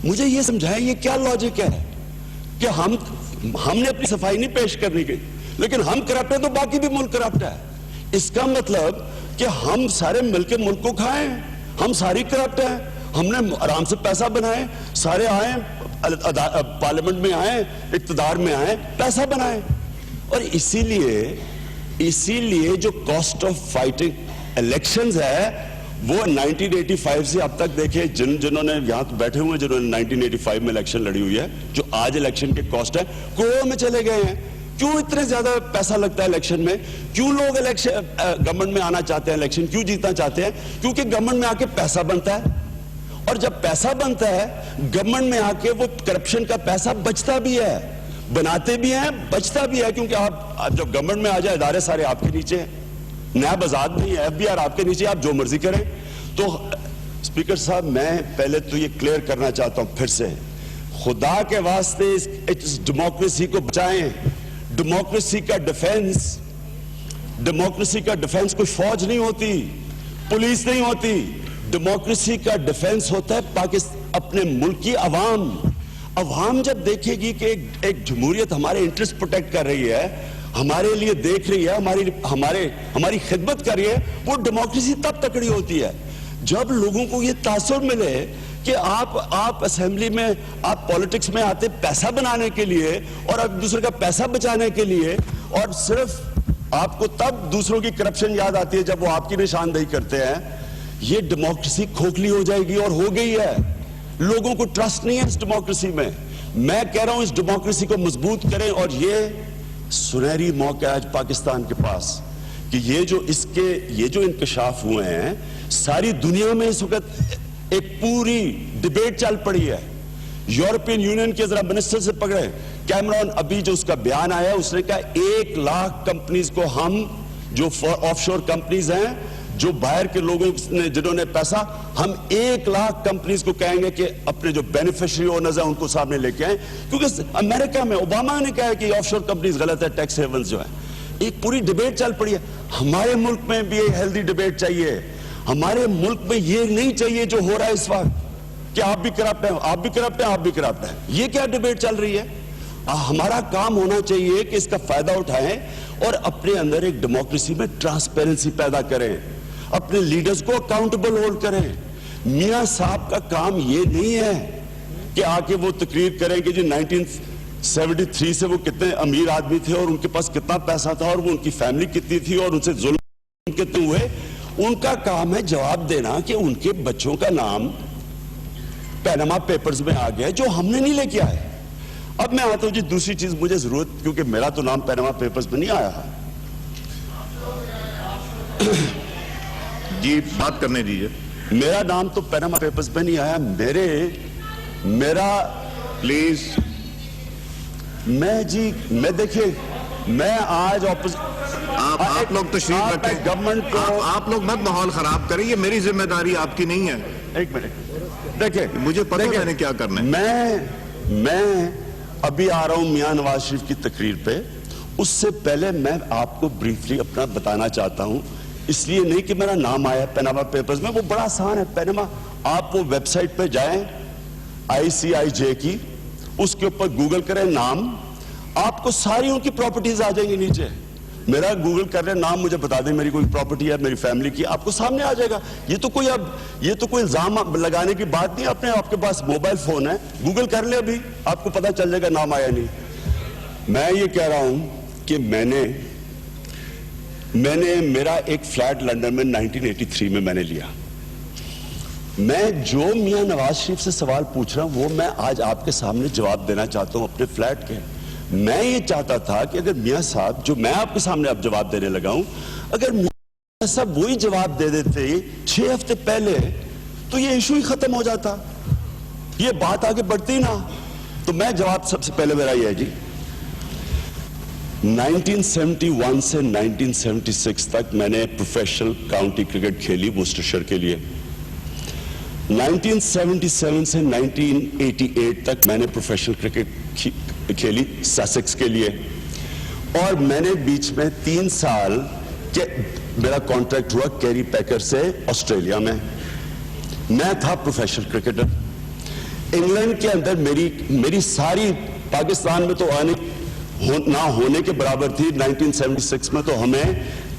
مجھے یہ سمجھائیں یہ کیا لاجک ہے کہ ہم نے اپنی صفائی نہیں پیش کرنی کی لیکن ہم کرپٹ ہیں تو باقی بھی ملک کرپٹ ہے. اس کا مطلب کہ ہم سارے مل کے ملک کو کھائیں, ہم ساری کرپٹ ہیں, ہم نے آرام سے پیسہ بنائے, سارے آئیں پارلیمنٹ میں آئیں, اقتدار میں آئیں, پیسہ بنائیں. اور اسی لیے جو کاسٹ آف فائٹنگ الیکشنز ہے وہ 1985 سے اب تک دیکھیں, جنہوں نے یہاں بیٹھے ہوئے ہیں جنہوں نے 1985 میں الیکشن لڑی ہوئی ہے, جو آج الیکشن کے کاسٹ ہے کروڑوں میں چلے گئے ہیں. کیوں اتنے زیادہ پیسہ لگتا ہے الیکشن میں؟ کیوں لوگ الیکشن گورنمنٹ میں آنا چاہتے ہیں, الیکشن کیوں جیتنا چاہتے ہیں؟ کیونکہ گورنمنٹ میں آ کے پیسہ بنتا ہے, اور جب پیسہ بنتا ہے گورنمنٹ میں آ کے وہ کرپشن کا پیسہ بچتا بھی ہے, بناتے بھی ہیں, بچتا بھی ہے. کیونکہ آپ جب گورنمنٹ میں آ جائے ادارے سارے آپ کے نیچے ہیں, نیب آزاد نہیں ہے, FBR آپ کے نیچے, آپ جو مرضی کریں. تو اسپیکر صاحب میں پہلے تو یہ کلیئر کرنا چاہتا ہوں پھر سے, خدا کے واسطے اس ڈیموکریسی کو بچائیں. ڈیموکریسی کا ڈیفنس کوئی فوج نہیں ہوتی, پولیس نہیں ہوتی. ڈیموکریسی کا ڈیفنس ہوتا ہے اپنے ملک کی عوام. عوام جب دیکھے گی کہ ایک جمہوریت ہمارے انٹرسٹ پروٹیکٹ کر رہی ہے, ہمارے لیے دیکھ رہی ہے, ہماری خدمت کر رہی ہے, وہ ڈیموکریسی تب تکڑی ہوتی ہے جب لوگوں کو یہ تاثر ملے کہ آپ اسمبلی میں, آپ پولیٹکس میں آتے پیسہ بنانے کے لیے اور ایک دوسرے کا پیسہ بچانے کے لیے, اور صرف آپ کو تب دوسروں کی کرپشن یاد آتی ہے جب وہ آپ کی نشاندہی کرتے ہیں. یہ ڈیموکریسی کھوکھلی ہو جائے گی, اور ہو گئی ہے. لوگوں کو ٹرسٹ نہیں ہے اس ڈیموکریسی میں. میں کہہ رہا ہوں اس ڈیموکریسی کو مضبوط کریں, اور یہ سنہری موقع ہے آج پاکستان کے پاس کہ یہ جو انکشاف ہوئے ہیں ساری دنیا میں اس وقت ایک پوری ڈیبیٹ چل پڑی ہے. یورپین یونین کے ذرا منسٹر سے پکڑے, کیمرون ابھی جو اس کا بیان آیا اس نے کہا 1 لاکھ کمپنیز کو ہم جو آف شور کمپنیز ہیں, جو باہر کے لوگوں نے جنہوں نے پیسہ, ہم 1 لاکھ کمپنیز کو کہیں گے کہ اپنے جو بینیفیشری اونرز ہیں ان کو سامنے لے کے آئیں. کیونکہ امریکہ میں اوباما نے کہا کہ آف شور کمپنیز غلط ہے, ٹیکس ہیونز جو ہے. ایک پوری ڈیبیٹ چل پڑی ہے. ہمارے ملک میں بھی ایک ہیلدی ڈیبیٹ چاہیے. ہمارے ملک میں یہ نہیں چاہیے جو ہو رہا ہے اس وقت کہ آپ بھی کرپٹ ہیں, آپ بھی کرپٹ ہیں, آپ بھی کرپٹ ہیں. یہ کیا ڈیبیٹ چل رہی ہے؟ ہمارا کام ہونا چاہیے کہ اس کا فائدہ اٹھائیں اور اپنے اندر ایک ڈیموکریسی میں ٹرانسپیرنسی پیدا کریں, اپنے لیڈرز کو اکاؤنٹیبل ہولڈ کریں. میاں صاحب کا کام یہ نہیں ہے کہ آ کے وہ تقریر کریں کہ جی 1973 سے وہ کتنے امیر آدمی تھے اور ان کے پاس کتنا پیسہ تھا اور وہ ان کی فیملی کتنی تھی اور ان سے ظلم کتنے ہوئے. ان کا کام ہے جواب دینا کہ ان کے بچوں کا نام پیناما پیپرز میں آ گیا جو ہم نے نہیں لے کے آئے. اب میں آتا ہوں جی دوسری چیز مجھے ضرورت, کیونکہ میرا تو نام پیناما پیپرز میں نہیں آیا. جی بات کرنے دیجیے. میرا نام تو پیناما پیپرز میں نہیں آیا. میرا پلیز. میں دیکھیں, میں آج آپ لوگ تشریف رکھیں, گورنمنٹ کو آپ لوگ مت ماحول خراب کریں, یہ میری ذمہ داری آپ کی نہیں ہے. ایک منٹ دیکھیں, مجھے پتہ ہے میں نے کیا کرنا ہے. میں ابھی آ رہا ہوں میاں نواز شریف کی تقریر پہ. اس سے پہلے میں آپ کو بریفلی اپنا بتانا چاہتا ہوں, اس لیے نہیں کہ میرا نام آیا پیناما پیپرز میں, وہ بڑا آسان ہے. پیناما, آپ وہ ویب سائٹ پہ جائیں ICIJ کی, اس کے اوپر گوگل کریں نام, آپ کو ساری ان کی پراپرٹیز آ جائیں گی نیچے. میرا گوگل کر رہے نام, مجھے بتا دیں میری کوئی پراپرٹی ہے میری فیملی کی, آپ کو سامنے آ جائے گا. یہ تو کوئی الزام لگانے کی بات نہیں. آپ کے پاس موبائل فون ہے, گوگل کر لیں, ابھی آپ کو پتا چل جائے گا نام آیا نہیں. میں یہ کہہ رہا ہوں کہ میں نے میرا ایک فلیٹ لندن میں 1983 میں نے لیا. میں جو میاں نواز شریف سے سوال پوچھ رہا ہوں وہ میں آج آپ کے سامنے جواب دینا چاہتا ہوں اپنے فلیٹ کے. میں یہ چاہتا تھا کہ اگر میاں صاحب, جو میں آپ کے سامنے اب جواب دینے لگا ہوں, اگر میاں صاحب وہی جواب دے دیتے 6 ہفتے پہلے تو یہ ایشو ہی ختم ہو جاتا, یہ بات آگے بڑھتی نا. تو میں جواب سب سے پہلے میرا یہ ہے جی, 1971 سے 1976 تک میں نے پروفیشنل کاؤنٹی کرکٹ کھیلی وورسٹرشائر کے لیے. 1977 سے 1988 تک میں نے پروفیشنل کرکٹ کھیلی ساسیکس کے لیے. اور میں نے بیچ میں 3 سال کے میرا کانٹریکٹ ہوا کیری پیکر سے آسٹریلیا میں. میں تھا پروفیشنل کرکٹر. انگلینڈ کے اندر میری ساری پاکستان میں تو نہ ہونے کے برابر تھی. 1976 میں تو ہمیں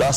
10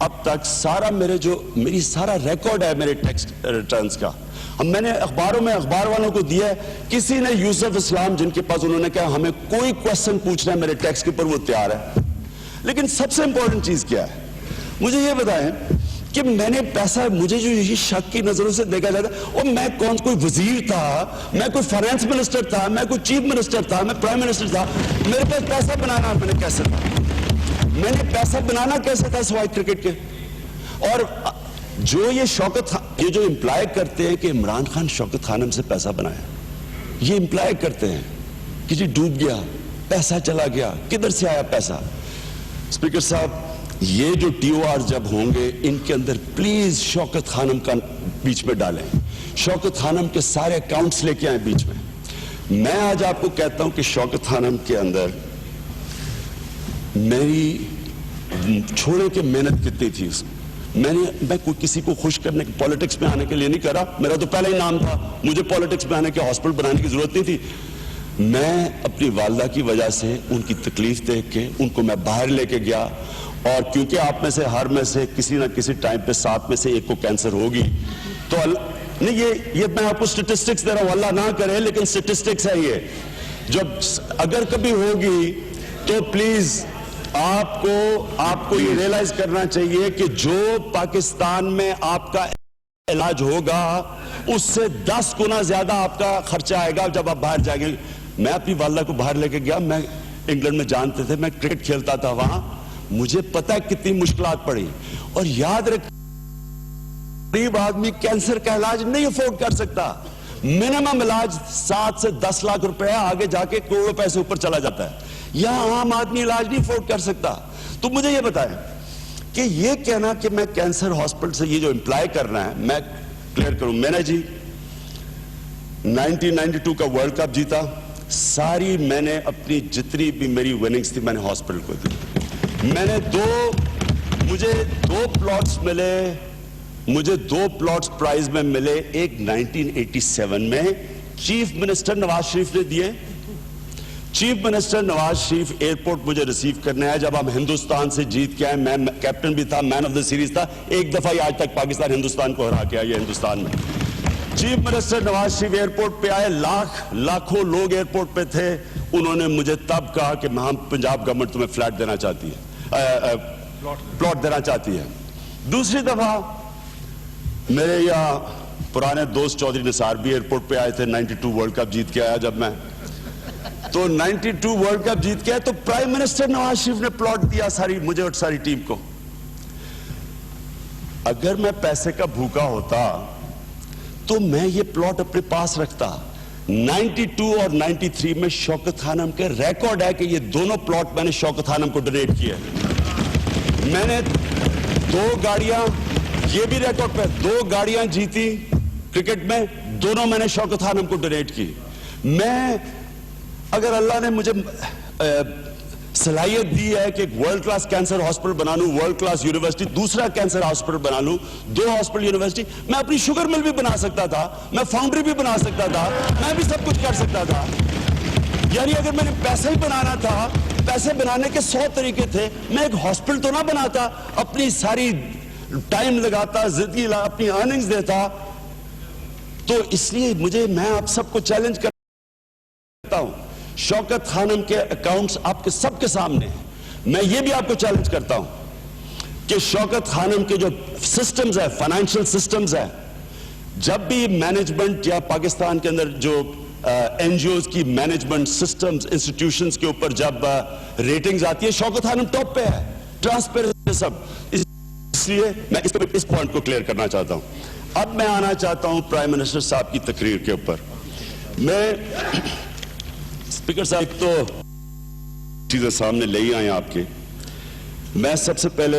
اب تک سارا میری سارا ریکارڈ ہے میرے ٹیکس ریٹرنز کا. میں نے اخباروں میں اخبار والوں کو دیا ہے. کسی نے یوسف اسلام جن کے پاس انہوں نے کہا ہمیں کوئی کوشچن پوچھنا ہے میرے ٹیکس کے اوپر وہ تیار ہے. لیکن سب سے امپورٹنٹ چیز کیا ہے مجھے یہ بتائیں کہ میں نے پیسہ مجھے جو یہ شک کی نظروں سے دیکھا جاتا ہے اور میں کوئی وزیر تھا, میں کوئی فائنانس منسٹر تھا, میں کوئی چیف منسٹر تھا, میں پرائم منسٹر تھا, میرے پاس پیسہ بنانا میں نے پیسہ بنانا کیسے تھا سوائے کرکٹ کے. اور جو یہ جو امپلائی کرتے ہیں کہ عمران خان شوکت خانم سے پیسہ بنایا, یہ امپلائی کرتے ہیں کہ جی ڈوب گیا, پیسہ چلا گیا, کدھر سے آیا پیسہ. اسپیکر صاحب یہ جو ٹی او آر جب ہوں گے ان کے اندر پلیز شوکت خانم کا بیچ میں ڈالیں, شوکت خانم کے سارے اکاؤنٹس لے کے آئیں بیچ میں. میں آج آپ کو کہتا ہوں کہ شوکت خانم کے اندر میری چھوڑے کے محنت کتنی تھی. میں کوئی کسی کو خوش کرنے کے پالیٹکس میں آنے کے لیے نہیں کرا, میرا تو پہلے ہی نام تھا, مجھے پالیٹکس میں آنے کے ہاسپٹل بنانے کی ضرورت نہیں تھی. میں اپنی والدہ کی وجہ سے ان کی تکلیف دیکھ کے ان کو میں باہر لے کے گیا, اور کیونکہ آپ میں سے ہر میں سے کسی نہ کسی ٹائم پہ 7 میں سے 1 کو کینسر ہوگی, تو نہیں یہ میں آپ کو سٹیٹسٹکس دے رہا ہوں, اللہ نہ کرے لیکن سٹیٹسٹکس ہے یہ. جب اگر کبھی ہوگی تو پلیز آپ کو یہ ریئلائز کرنا چاہیے کہ جو پاکستان میں آپ کا علاج ہوگا اس سے 10 گنا زیادہ آپ کا خرچہ آئے گا جب آپ باہر جائیں گے. میں اپنی والدہ کو باہر لے کے گیا, میں انگلینڈ میں جانتے تھے, میں کرکٹ کھیلتا تھا وہاں, مجھے پتا ہے کتنی مشکلات پڑی. اور یاد رکھ غریب آدمی کینسر کا علاج نہیں افورڈ کر سکتا, منیمم علاج 7 سے 10 لاکھ روپے, آگے جا کے کروڑ روپے سے اوپر چلا جاتا ہے. یہاں عام آدمی علاج نہیں افورڈ کر سکتا. تو مجھے یہ بتائیں کہ یہ کہنا کہ میں کینسر ہاسپٹل سے یہ جو امپلائی کرنا ہے میں کلیئر کروں. میں نے جی 1992 کا ورلڈ کپ جیتا, ساری میں نے اپنی جتنی بھی میری وننگز تھی میں نے ہاسپٹل کو دی. میں نے مجھے 2 پلاٹس ملے, مجھے 2 پلاٹس پرائز میں ملے. ایک 1987 میں چیف منسٹر نواز شریف نے دیے. Chief minister Nawaz Sharif airport مجھے ریسیو کرنے آیا جب ہم ہندوستان سے جیت کے آئے. میں کیپٹن بھی تھا, مین آف دا سیریز تھا, ایک دفعہ ہی آج تک پاکستان ہندوستان کو ہرا کے آیا ہندوستان میں. Chief minister Nawaz Sharif airport پہ آئے, لاکھوں لوگ ایئرپورٹ پہ تھے. انہوں نے مجھے تب کہا کہ ہم پنجاب گورنمنٹ تمہیں فلیٹ دینا چاہتی ہے, پلاٹ دینا چاہتی ہے. دوسری دفعہ میرے یہاں پرانے دوست چودھری نثار بھی ایئرپورٹ پہ آئے تھے, 92 ورلڈ کپ جیت کے آیا جب میں, تو 92 ورلڈ کپ جیت کے آئے تو پرائم منسٹر نواز شریف نے پلاٹ دیا مجھے اور ساری ٹیم کو. اگر میں پیسے کا بھوکا ہوتا تو میں یہ پلاٹ اپنے پاس رکھتا. 92 اور 93 میں شوکت خانم کے ریکارڈ ہے کہ یہ دونوں پلاٹ میں نے شوکت خانم کو ڈونیٹ کیے. میں نے 2 گاڑیاں, یہ بھی ریکارڈ پہ, 2 گاڑیاں جیتی کرکٹ میں, دونوں میں نے شوکت خانم کو ڈونیٹ کی. میں اگر اللہ نے مجھے صلاحیت دی ہے کہ ایک ورلڈ کلاس کینسر ہاسپٹل بنا لوں, ورلڈ کلاس یونیورسٹی, دوسرا کینسر ہاسپٹل بنا لوں, 2 ہاسپٹل یونیورسٹی, میں اپنی شوگر مل بھی بنا سکتا تھا, میں فاؤنڈری بھی بنا سکتا تھا, میں بھی سب کچھ کر سکتا تھا. یعنی اگر میں نے پیسہ ہی بنانا تھا, پیسے بنانے کے 100 طریقے تھے, میں ایک ہاسپٹل تو نہ بناتا, اپنی ساری ٹائم لگاتا, زندگی اپنی ارننگز دیتا. تو اس لیے میں آپ سب کو چیلنج کرتا ہوں, شوکت خانم کے اکاؤنٹس آپ کے سب کے سامنے ہیں. میں یہ بھی آپ کو چیلنج کرتا ہوں کہ شوکت خانم کے جو سسٹمز ہیں, فائنینشیل سسٹمز ہیں, جب بھی مینجمنٹ یا پاکستان کے اندر جو این جی اوز کی مینجمنٹ سسٹمز انسٹیٹیوشنز کے اوپر جب ریٹنگز آتی ہے, شوکت خانم ٹاپ پہ ہے, ٹرانسپیرنسی سب. اس لیے میں اس پوائنٹ کو کلیئر کرنا چاہتا ہوں. اب میں آنا چاہتا ہوں پرائم منسٹر صاحب کی تقریر کے اوپر. میں اسپیکر صاحب ایک تو چیزیں سامنے لے ہی آئے آپ کے. میں سب سے پہلے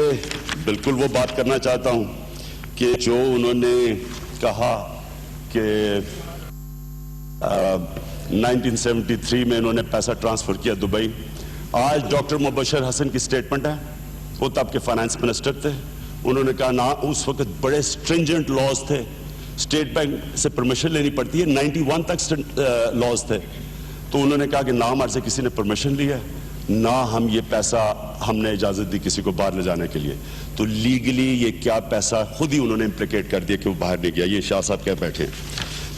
بالکل وہ بات کرنا چاہتا ہوں کہ جو انہوں نے کہا کہ 1973 میں انہوں نے پیسہ ٹرانسفر کیا دبئی. آج ڈاکٹر مبشر حسن کی سٹیٹمنٹ ہے, وہ تب کے فائنانس منسٹر تھے. انہوں نے کہا نا اس وقت بڑے سٹرنجنٹ لاز تھے, اسٹیٹ بینک سے پرمیشن لینی پڑتی ہے, 91 تک لاز تھے. تو انہوں نے کہا کہ نہ ہمارے سے کسی نے پرمیشن لی ہے, نہ ہم یہ پیسہ ہم نے اجازت دی کسی کو باہر لے جانے کے لیے. تو لیگلی یہ کیا پیسہ خود ہی انہوں نے امپلیکیٹ کر دیا کہ وہ باہر نہیں گیا. یہ شاہ صاحب کہہ بیٹھے ہیں.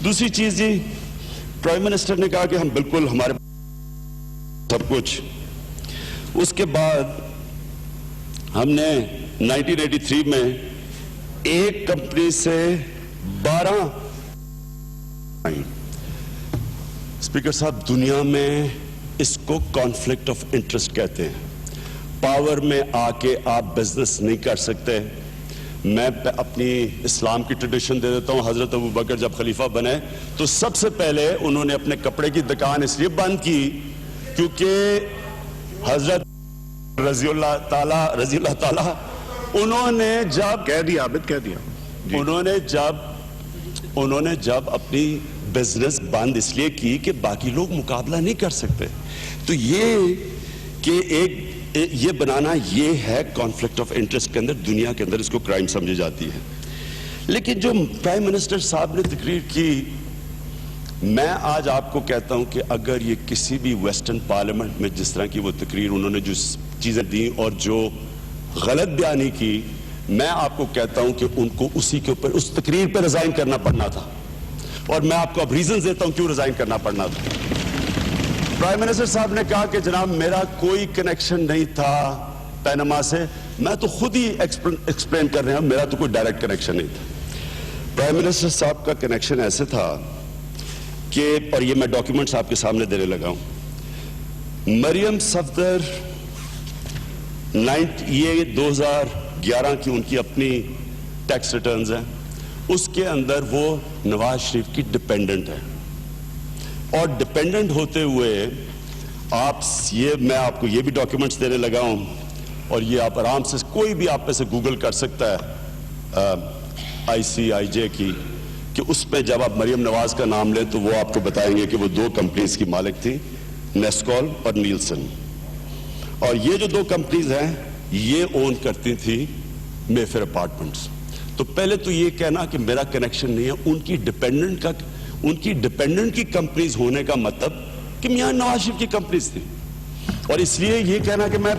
دوسری چیز جی, پرائم منسٹر نے کہا کہ ہم بالکل ہمارے سب کچھ. اس کے بعد ہم نے 1983 میں ایک کمپنی سے 12 اسپیکر صاحب, دنیا میں اس کو کانفلکٹ آف انٹرسٹ کہتے ہیں. پاور میں آ کے آپ بزنس نہیں کر سکتے. میں اپنی اسلام کی ٹریڈیشن دے دیتا ہوں. حضرت ابو بکر جب خلیفہ بنے تو سب سے پہلے انہوں نے اپنے کپڑے کی دکان اس لیے بند کی کیونکہ حضرت رضی اللہ تعالی انہوں نے جب کہہ دیا عابد, کہہ دیا جی. انہوں نے جب اپنی بزنس بند اس لیے کی کہ باقی لوگ مقابلہ نہیں کر سکتے. تو یہ کہ یہ بنانا یہ ہے کانفلکٹ آف انٹرسٹ کے اندر, دنیا کے اندر اس کو کرائم سمجھی جاتی ہے. لیکن جو پرائم منسٹر صاحب نے تقریر کی, میں آج آپ کو کہتا ہوں کہ اگر یہ کسی بھی ویسٹرن پارلیمنٹ میں جس طرح کی وہ تقریر انہوں نے جو چیزیں دیں اور جو غلط بیانی کی, میں آپ کو کہتا ہوں کہ ان کو اسی کے اوپر اس تقریر پہ ریزائن کرنا پڑنا تھا. اور میں آپ کو اب ریزنز دیتا ہوں کیوں ریزائن کرنا پڑنا تھا. پرائم منسٹر صاحب نے کہا کہ جناب میرا کوئی کنیکشن نہیں تھا پیناما سے. میں تو خود ہی ایکسپلین کر رہے ہیں, میرا تو کوئی ڈائریکٹ کنیکشن نہیں تھا. پرائم منسٹر صاحب کا کنیکشن ایسے تھا کہ, اور یہ میں ڈاکیومنٹس آپ کے سامنے دینے لگا ہوں, مریم صفدر یہ 2011 کی ان کی اپنی ٹیکس ریٹرنز ہیں, اس کے اندر وہ نواز شریف کی ڈیپینڈنٹ ہے. اور ڈیپینڈنٹ ہوتے ہوئے میں آپ کو یہ بھی ڈاکیومنٹس دینے لگا ہوں, اور یہ آپ آرام سے کوئی بھی آپ میں سے گوگل کر سکتا ہے ICIJ کی, کہ اس پہ جب آپ مریم نواز کا نام لیں تو وہ آپ کو بتائیں گے کہ وہ 2 کمپنیز کی مالک تھی, نیسکول اور نیلسن. اور یہ جو 2 کمپنیز ہیں یہ اون کرتی تھی مے فیئر اپارٹمنٹس. تو پہلے تو یہ کہنا کہ میرا کنیکشن نہیں ہے, ان کی ڈیپینڈنٹ کی کمپنیز ہونے کا مطلب کہ میاں نواز شریف کی کمپنیز تھی. اور اس لیے یہ کہنا کہ میں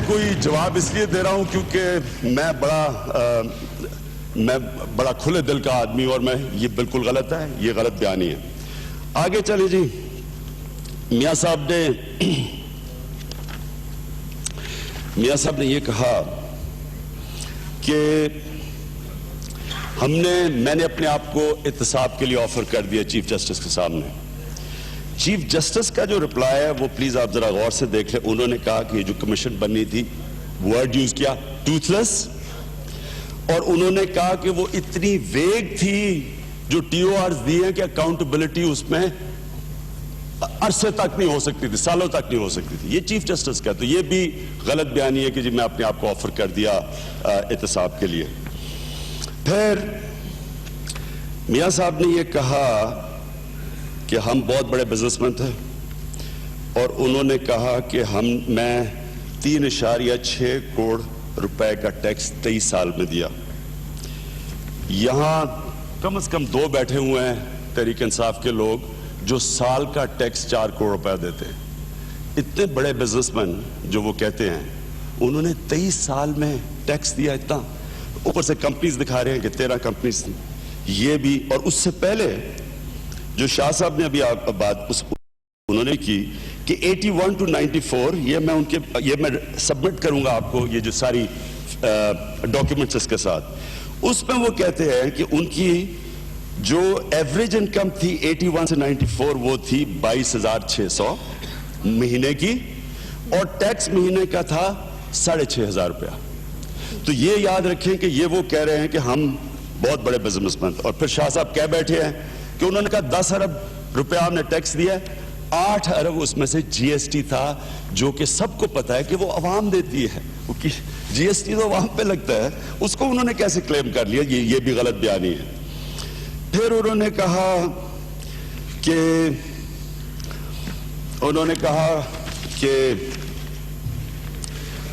کوئی جواب اس لیے دے رہا ہوں کیونکہ میں بڑا کھلے دل کا آدمی, اور یہ بالکل غلط ہے, یہ غلط بیانی ہے. آگے چلے جی. میاں صاحب نے یہ کہا کہ میں نے اپنے آپ کو احتساب کے لیے آفر کر دیا چیف جسٹس کے سامنے. چیف جسٹس کا جو رپلائی ہے وہ پلیز آپ ذرا غور سے دیکھ لیں. انہوں نے کہا کہ یہ جو کمیشن بننی تھی, ورڈ یوز کیا ٹوتھ-لیس, اور انہوں نے کہا کہ وہ اتنی ویگ تھی جو TORs دی ہیں کہ اکاؤنٹیبلٹی اس میں عرصے تک نہیں ہو سکتی تھی, سالوں تک نہیں ہو سکتی تھی. یہ چیف جسٹس کا, تو یہ بھی غلط بیانی ہے کہ جی میں اپنے آپ کو آفر کر دیا احتساب کے لیے. پھر میاں صاحب نے یہ کہا کہ ہم بہت بڑے بزنس مین تھے, اور انہوں نے کہا کہ میں 3.6 کروڑ روپے کا ٹیکس 23 سال میں دیا. یہاں کم از کم 2 بیٹھے ہوئے ہیں تحریک انصاف کے لوگ جو سال کا ٹیکس 4 کروڑ روپے دیتے ہیں. اتنے بڑے بزنس مین جو وہ کہتے ہیں, انہوں نے 23 سال میں ٹیکس دیا اتنا, اوپر سے کمپنیز دکھا رہے ہیں کہ 13 کمپنیز تھیں. یہ بھی, اور اس سے پہلے جو شاہ صاحب نے ابھی بات انہوں نے کی کہ 81 to 94, یہ میں سبمٹ کروں گا آپ کو, یہ جو ساری ڈاکیومنٹس اس کے ساتھ. اس میں وہ کہتے ہیں کہ ان کی جو ایوریج انکم تھی 81 سے 94 وہ تھی 22,600 مہینے کی, اور ٹیکس مہینے کا تھا 6,500 روپیہ. تو یہ یاد رکھیں کہ یہ وہ کہہ رہے ہیں کہ ہم بہت بڑے بزنس مین. اور پھر شاہ صاحب کہہ بیٹھے ہیں کہ انہوں نے کہا 10 ارب روپیہ ہم نے ٹیکس دیا ہے, 8 ارب اس میں سے GST تھا, جو کہ سب کو پتا ہے کہ وہ عوام دیتی ہے. GST تو عوام پہ لگتا ہے, اس کو انہوں نے کیسے کلیم کر لیا, یہ بھی غلط بیانی ہے. پھر انہوں نے کہا کہ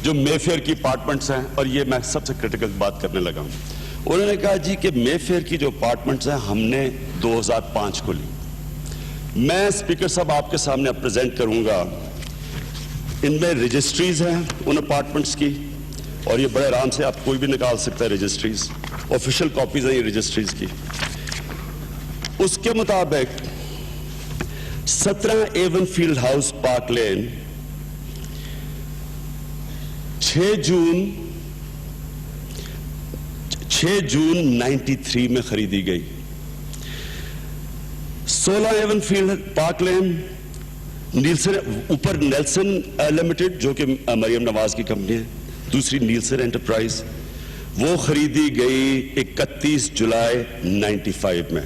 جو مے فیئر کی اپارٹمنٹس ہیں, اور یہ میں سب سے کرٹیکل بات کرنے لگا ہوں, انہوں نے کہا جی کہ مے فیئر کی جو اپارٹمنٹس ہیں ہم نے 2005 کو لی. میں اسپیکر صاحب آپ کے سامنے پریزنٹ کروں گا. ان میں رجسٹریز ہیں ان اپارٹمنٹس کی, اور یہ بڑے آرام سے آپ کوئی بھی نکال سکتا ہے رجسٹریز, آفیشیل کاپیز ہیں یہ رجسٹریز کی. اس کے مطابق 17 ایون فیلڈ ہاؤس پارک لین 6 جون 93 میں خریدی گئی. 16 ایون فیلڈ پارک لین نیلسن لمیٹڈ جو کہ مریم نواز کی کمپنی ہے, دوسری نیلسن انٹرپرائز, وہ خریدی گئی 31 جولائی 95 میں.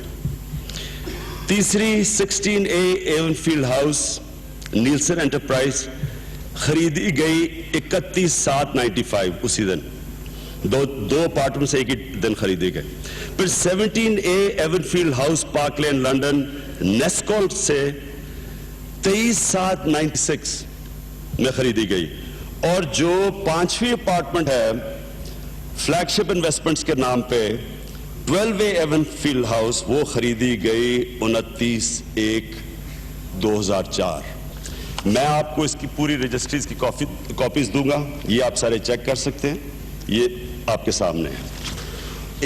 تیسری 16A even field house Nelson enterprise خریدی گئی 31/7/95 اسی دن. دو اپارٹمنٹس ایک ہی دن خریدے گئے. پھر 17A Avenfield house park lane London Nescoll سے 23/7/96 میں خریدی گئی. اور جو 5ویں اپارٹمنٹ ہے فلیگ شپ انویسٹمنٹس کے نام پہ 12A ایون فیلڈ ہاؤس, وہ خریدی گئی 29/1/2004. میں آپ کو اس کی پوری رجسٹریز کی کاپیز دوں گا, یہ آپ سارے چیک کر سکتے ہیں, یہ آپ کے سامنے ہے.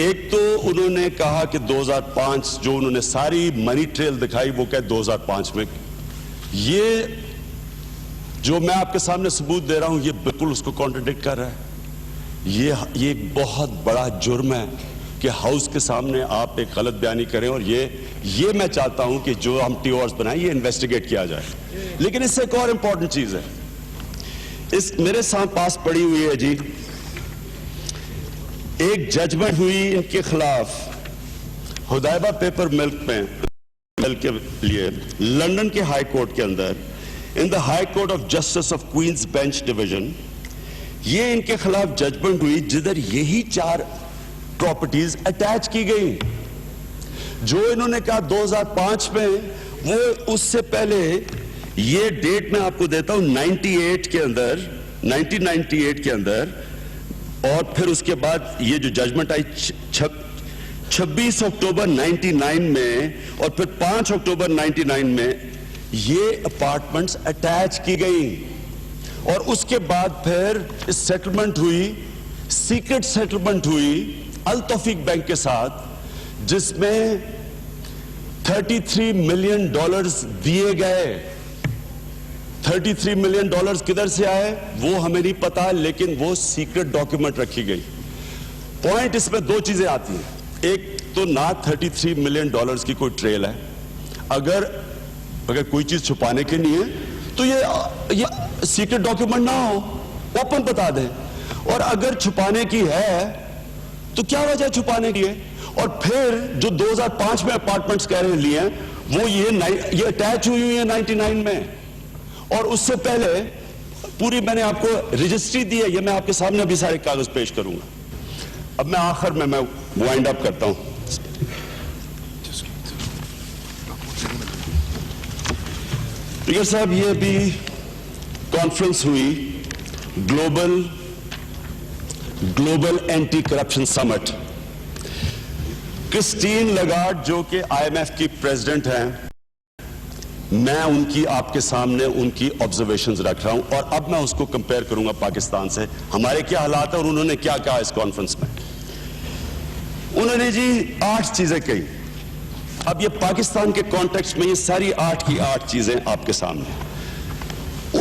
ایک تو انہوں نے کہا کہ 2005 جو انہوں نے ساری منی ٹریل دکھائی وہ کہ 2005 میں. یہ جو میں آپ کے سامنے ثبوت دے رہا ہوں یہ بالکل اس کو کانٹرڈکٹ کر رہا ہے. یہ ایک بہت بڑا جرم ہے کہ ہاؤس کے سامنے آپ ایک غلط بیانی کریں, اور یہ میں چاہتا ہوں کہ جو ہم ٹی اوز بنائیں یہ انویسٹیگیٹ کیا جائے. لیکن اس سے ایک اور امپورٹنٹ چیز ہے, اس میرے سامنے پاس پڑی ہوئی ہے جی, ایک ججمنٹ ہوئی ان کے خلاف ہدایبہ پیپر ملک کے لیے لندن کے ہائی کورٹ کے اندر, in the high court of justice of Queen's bench division. یہ ان کے خلاف ججمنٹ ہوئی جدھر یہی 4 پراپرٹیز اٹیچ کی گئی. جو انہوں نے کہا 2005 میں, وہ اس سے پہلے یہ ڈیٹ میں آپ کو دیتا ہوں 1998 کے اندر, اور پھر اس کے بعد یہ جو ججمنٹ آئی 26 اکتوبر 99 میں, اور پھر 5 اکتوبر 99 میں یہ اپارٹمنٹس اٹیچ کی گئی. اور اس کے بعد پھر سیٹلمنٹ ہوئی, سیکرٹ سیٹلمنٹ ہوئی التوفیق بینک کے ساتھ, جس میں $33 ملین دیے گئے. $33 ملین کدھر سے آئے وہ ہمیں نہیں پتا, لیکن وہ سیکرٹ ڈاکیومنٹ رکھی گئی. پوائنٹ اس میں 2 چیزیں آتی ہیں. ایک تو نہ $33 ملین کی کوئی ٹریل ہے, اگر کوئی چیز چھپانے کے نہیں ہے تو یہ سیکرٹ ڈاکیومنٹ نہ ہو, اوپن بتا دیں. اور اگر چھپانے کی ہے تو کیا وجہ چھپانے کی ہے. اور پھر جو 2005 میں اپارٹمنٹس کہہ رہے ہیں لیے ہیں, وہ یہ اٹیچ ہوئی ہیں 99 میں, اور اس سے پہلے پوری میں نے آپ کو رجسٹری دی ہے, یہ میں آپ کے سامنے ابھی سارے کاغذ پیش کروں گا. اب میں آخر میں وائنڈ اپ کرتا ہوں. اسپیکر صاحب, یہ بھی کانفرنس ہوئی گلوبل اینٹی کرپشن سمٹ. کرسٹین لگارڈ جو کہ IMF کی پریزیڈنٹ ہیں, میں ان کی آپ کے سامنے ان کی آبزرویشنز رکھ رہا ہوں, اور اب میں اس کو کمپیئر کروں گا پاکستان سے, ہمارے کیا حالات ہیں اور انہوں نے کیا کہا اس کانفرنس میں. انہوں نے جی 8 چیزیں کہی. اب یہ پاکستان کے کانٹیکسٹ میں یہ ساری 8 کی 8 چیزیں آپ کے سامنے.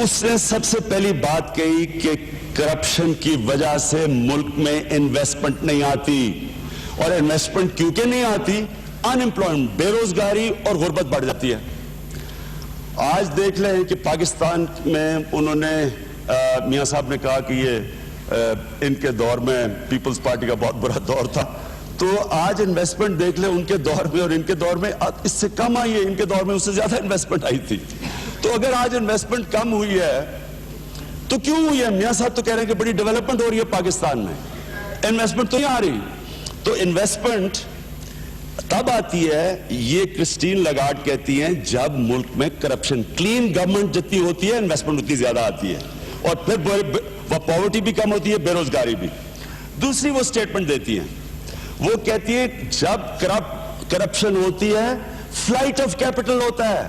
اس نے سب سے پہلی بات کہی کہ کرپشن کی وجہ سے ملک میں انویسٹمنٹ نہیں آتی, اور انویسٹمنٹ کیونکہ نہیں آتی, ان امپلائمنٹ, بے روزگاری اور غربت بڑھ جاتی ہے. آج دیکھ لیں کہ پاکستان میں انہوں نے میاں صاحب نے کہا کہ یہ ان کے دور میں پیپلز پارٹی کا بہت برا دور تھا, تو آج انویسٹمنٹ دیکھ لیں ان کے دور میں اور ان کے دور میں اس سے کم آئی ہے, ان کے دور میں اس سے زیادہ انویسٹمنٹ آئی تھی. تو اگر آج انویسٹمنٹ کم ہوئی ہے تو کیوں ہوئی ہے؟ میاں صاحب تو کہہ رہے ہیں کہ بڑی ڈیولپمنٹ ہو رہی ہے پاکستان میں, انویسٹمنٹ تو نہیں آ رہی. تو انویسٹمنٹ تب آتی ہے, یہ کرسٹین لگارڈ کہتی ہیں, جب ملک میں کرپشن, کلین گورنمنٹ جتنی ہوتی ہے انویسٹمنٹ اتنی زیادہ آتی ہے, اور پھر وہ پاورٹی بھی کم ہوتی ہے, بے روزگاری بھی. دوسری وہ سٹیٹمنٹ دیتی ہیں, وہ کہتی ہے جب کرپشن ہوتی ہے فلائٹ آف کیپٹل ہوتا ہے,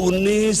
19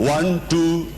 1, 2,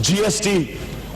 GST।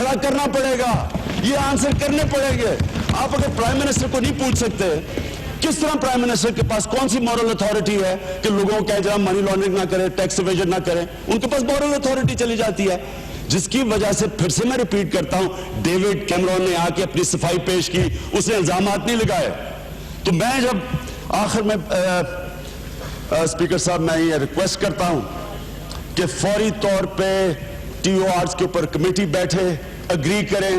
کھڑا کرنا پڑے گا, یہ آنسر کرنے پڑیں گے. آپ اگر پرائم منسٹر کو نہیں پوچھ سکتے, کس طرح پرائم منسٹر کے پاس کون سی مورل اتھارٹی ہے کہ لوگوں کو کہہ جناب منی لانڈرنگ نہ کریں, ٹیکس ایویژن نہ کریں؟ ان کے پاس مورل اتھارٹی چلی جاتی ہے, جس کی وجہ سے پھر سے میں ریپیٹ کرتا ہوں, ڈیوڈ کیمرون نے آ کے اپنی صفائی پیش کی, اس نے الزامات نہیں لگائے. تو میں جب آخر میں اسپیکر صاحب میں یہ ریکویسٹ کرتا ہوں کہ فوری طور پہ ٹی او آرز کے اوپر کمیٹی بیٹھے, اگری کریں,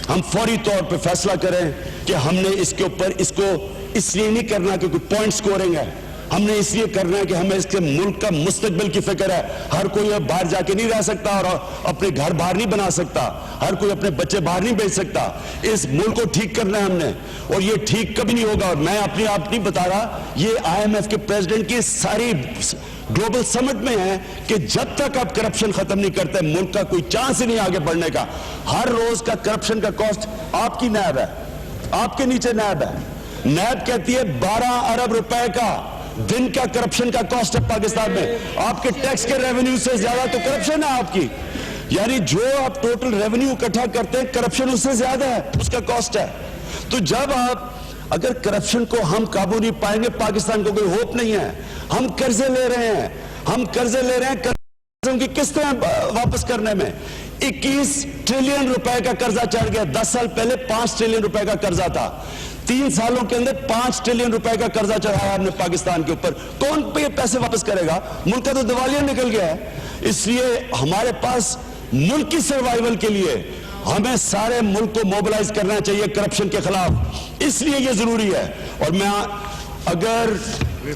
ہم فوری طور پہ فیصلہ کریں کہ ہم نے اس کے اوپر اس کو اس لیے نہیں کرنا کہ کوئی پوائنٹ سکورنگ ہے, ہم نے اس لیے کرنا ہے کہ ہمیں اس کے ملک کا مستقبل کی فکر ہے. ہر کوئی باہر جا کے نہیں رہ سکتا اور اپنے گھر باہر نہیں بنا سکتا, ہر کوئی اپنے بچے باہر نہیں بھیج سکتا. اس ملک کو ٹھیک کرنا ہے ہم نے, اور یہ ٹھیک کبھی نہیں ہوگا. اور میں اپنی آپ نہیں بتا رہا, یہ آئی ایم ایف کے پریزیڈنٹ کی ساری گلوبل سمٹ میں ہے کہ جب تک آپ کرپشن ختم نہیں کرتے ملک کا کوئی چانس ہی نہیں آگے بڑھنے کا. ہر روز کا کرپشن کا کاسٹ آپ کی نیب ہے, آپ کے نیچے نیب ہے. نیب کہتی ہے 12 ارب روپے کا دن کا کرپشن کا کاسٹ ہے پاکستان میں. آپ کے ٹیکس کے ریونیو سے زیادہ تو کرپشن ہے آپ کی, یعنی جو آپ ٹوٹل ریونیو اکٹھا کرتے ہیں کرپشن اس سے زیادہ ہے, اس کا کاسٹ ہے. تو جب آپ اگر کرپشن کو ہم قابو نہیں پائیں گے, پاکستان کو کوئی ہوپ نہیں ہے. ہم قرضے لے رہے ہیں, ہم قرضے لے رہے ہیں, قرضوں کی قسطیں واپس کرنے میں 21 ٹریلین روپے کا قرضہ چڑھ گیا. 10 سال پہلے 5 ٹریلین روپے کا قرضہ تھا, 3 سالوں کے اندر 5 ٹریلین روپے کا قرضہ چڑھایا ہم نے پاکستان کے اوپر. کون یہ پیسے واپس کرے گا؟ ملک کا تو دیوالیہ نکل گیا ہے. اس لیے ہمارے پاس ملک کی سروائیول کے لیے ہمیں سارے ملک کو موبلائز کرنا چاہیے کرپشن کے خلاف, اس لیے یہ ضروری ہے. اور میں اگر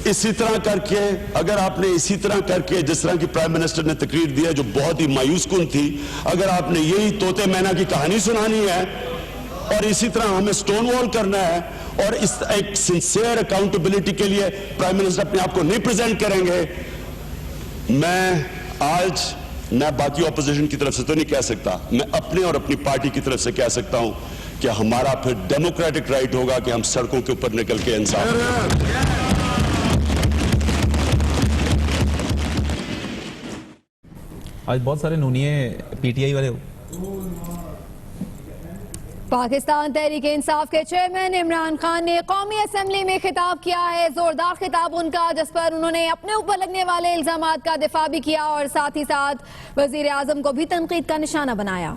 اسی طرح کر کے, اگر آپ نے اسی طرح کر کے جس طرح کی پرائم منسٹر نے تقریر دیا جو بہت ہی مایوس کن تھی, اگر آپ نے یہی طوطے مینا کی کہانی سنانی ہے اور اسی طرح ہمیں سٹون وال کرنا ہے اور اس ایک سنسیئر اکاؤنٹیبلٹی کے لیے پرائم منسٹر اپنے آپ کو نہیں پریزنٹ کریں گے, میں آج میں باقی اپوزیشن کی طرف سے تو نہیں کہہ سکتا, میں اپنے اور اپنی پارٹی کی طرف سے کہہ سکتا ہوں کہ ہمارا پھر ڈیموکریٹک رائٹ ہوگا کہ ہم سڑکوں کے اوپر نکل کے انصاف. آج بہت سارے نونیے پی ٹی آئی والے پاکستان تحریک انصاف کے چیئرمین عمران خان نے قومی اسمبلی میں خطاب کیا ہے. زوردار خطاب ان کا, جس پر انہوں نے اپنے اوپر لگنے والے الزامات کا دفاع بھی کیا اور ساتھ ہی ساتھ وزیر اعظم کو بھی تنقید کا نشانہ بنایا.